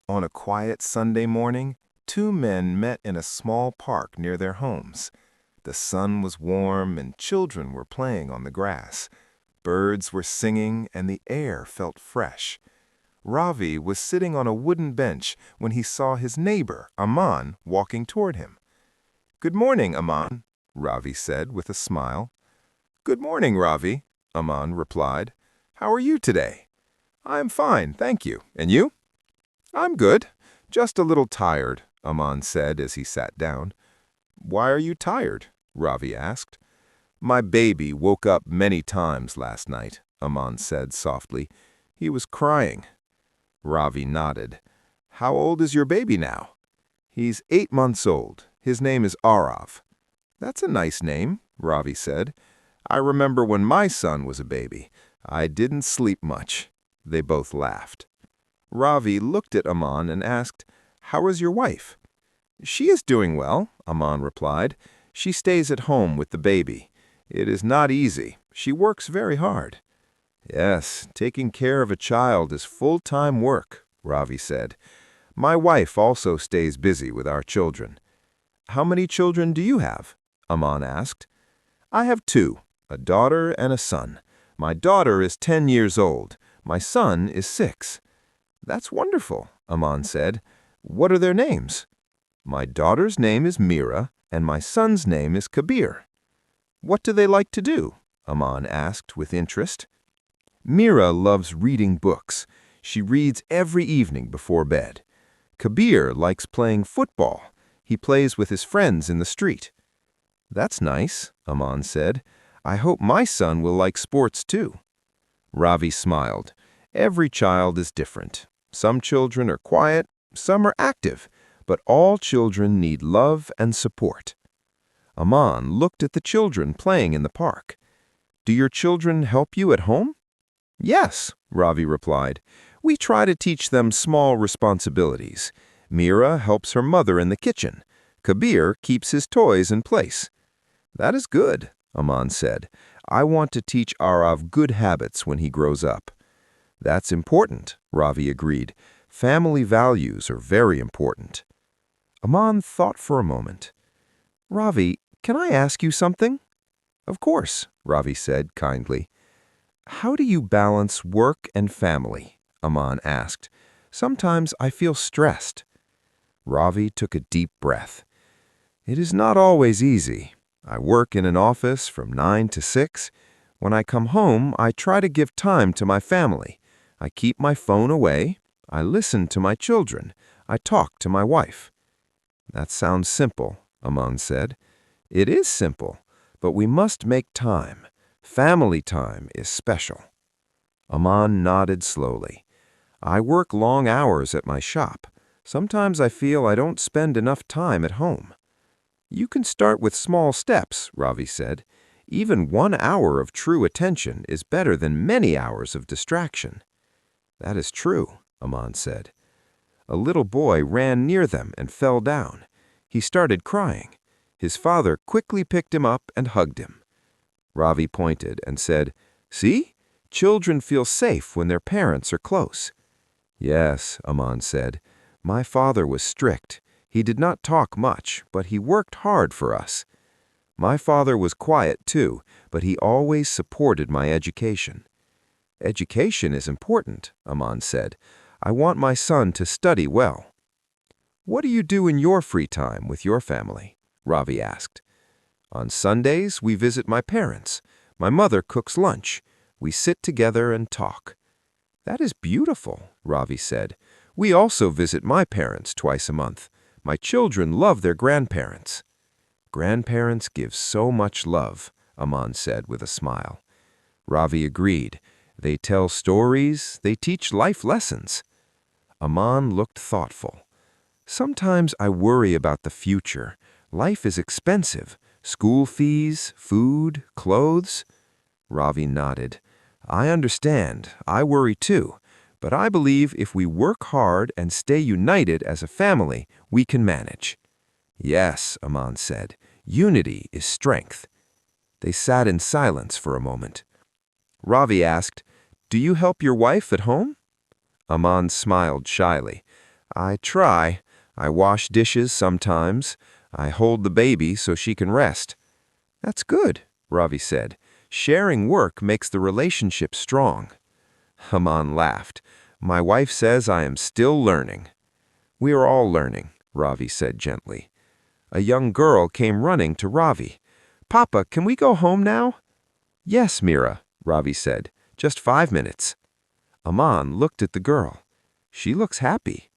On a quiet Sunday morning, two men met in a small park near their homes. The sun was warm and children were playing on the grass. Birds were singing and the air felt fresh. Ravi was sitting on a wooden bench when he saw his neighbor, Aman, walking toward him. "Good morning, Aman," Ravi said with a smile. "Good morning, Ravi," Aman replied. "How are you today?" "I'm fine, thank you. And you?" "I'm good. Just a little tired," Aman said as he sat down. "Why are you tired?" Ravi asked. "My baby woke up many times last night," Aman said softly. "He was crying." Ravi nodded. "How old is your baby now?" "He's 8 months old. His name is Arav." "That's a nice name," Ravi said. "I remember when my son was a baby. I didn't sleep much." They both laughed. Ravi looked at Aman and asked, "How is your wife?" "She is doing well," Aman replied. "She stays at home with the baby. It is not easy. She works very hard." "Yes, taking care of a child is full-time work," Ravi said. "My wife also stays busy with our children." "How many children do you have?" Aman asked. "I have two, a daughter and a son. My daughter is 10 years old. My son is 6. "That's wonderful," Aman said. "What are their names?" "My daughter's name is Mira, and my son's name is Kabir." "What do they like to do?" Aman asked with interest. "Mira loves reading books. She reads every evening before bed. Kabir likes playing football. He plays with his friends in the street." "That's nice," Aman said. "I hope my son will like sports too." Ravi smiled. "Every child is different. Some children are quiet, some are active, but all children need love and support." Aman looked at the children playing in the park. "Do your children help you at home?" "Yes," Ravi replied. "We try to teach them small responsibilities. Mira helps her mother in the kitchen. Kabir keeps his toys in place." "That is good," Aman said. "I want to teach Arav good habits when he grows up." "That's important," Ravi agreed. "Family values are very important." Aman thought for a moment. "Ravi, can I ask you something?" "Of course," Ravi said kindly. "How do you balance work and family?" Aman asked. "Sometimes I feel stressed." Ravi took a deep breath. "It is not always easy. I work in an office from 9 to 6. When I come home, I try to give time to my family. I keep my phone away. I listen to my children. I talk to my wife." "That sounds simple," Aman said. "It is simple, but we must make time. Family time is special." Aman nodded slowly. "I work long hours at my shop. Sometimes I feel I don't spend enough time at home." "You can start with small steps," Ravi said. "Even 1 hour of true attention is better than many hours of distraction." "That is true," Aman said. A little boy ran near them and fell down. He started crying. His father quickly picked him up and hugged him. Ravi pointed and said, "See? Children feel safe when their parents are close." "Yes," Aman said. "My father was strict. He did not talk much, but he worked hard for us." "My father was quiet too, but he always supported my education." "Education is important," Aman said. "I want my son to study well." "What do you do in your free time with your family?" Ravi asked. "On Sundays, we visit my parents. My mother cooks lunch. We sit together and talk." "That is beautiful," Ravi said. "We also visit my parents twice a month. My children love their grandparents." "Grandparents give so much love," Aman said with a smile. Ravi agreed. "They tell stories, they teach life lessons." Aman looked thoughtful. "Sometimes I worry about the future. Life is expensive. School fees, food, clothes." Ravi nodded. "I understand. I worry too. But I believe if we work hard and stay united as a family, we can manage." "Yes," Aman said. "Unity is strength." They sat in silence for a moment. Ravi asked, "Do you help your wife at home?" Aman smiled shyly. I try. I wash dishes sometimes. I hold the baby so she can rest. That's good, Ravi said. Sharing work makes the relationship strong. Haman laughed. My wife says I am still learning. We are all learning, Ravi said gently. A young girl came running to Ravi. Papa, can we go home now? Yes, Mira, Ravi said. Just 5 minutes. Aman looked at the girl. She looks happy.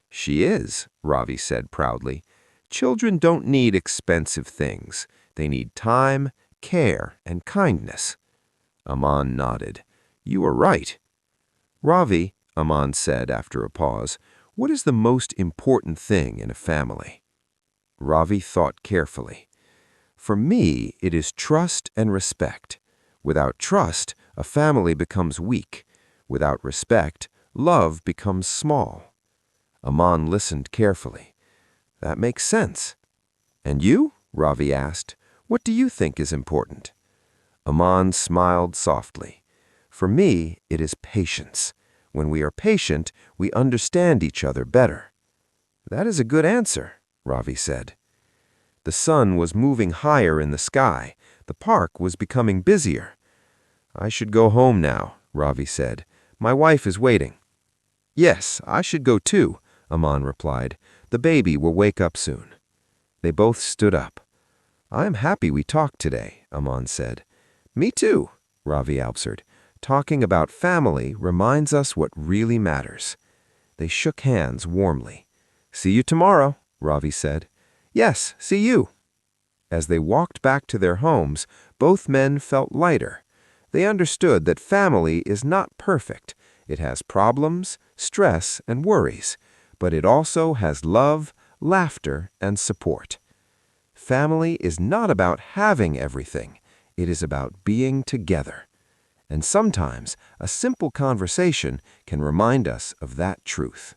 She is, Ravi said proudly. Children don't need expensive things. They need time, care, and kindness. Aman nodded. You are right. Ravi, Aman said after a pause, what is the most important thing in a family? Ravi thought carefully. For me, it is trust and respect. Without trust, a family becomes weak. Without respect, love becomes small. Aman listened carefully. That makes sense. And you? Ravi asked. What do you think is important? Aman smiled softly. For me, it is patience. When we are patient, we understand each other better. That is a good answer, Ravi said. The sun was moving higher in the sky. The park was becoming busier. I should go home now, Ravi said. My wife is waiting. Yes, I should go too, Aman replied. The baby will wake up soon. They both stood up. I am happy we talked today, Aman said. Me too, Ravi answered. Talking about family reminds us what really matters. They shook hands warmly. See you tomorrow, Ravi said. Yes, see you. As they walked back to their homes, both men felt lighter. They understood that family is not perfect. It has problems, stress, and worries, but it also has love, laughter, and support. Family is not about having everything. It is about being together. And sometimes a simple conversation can remind us of that truth.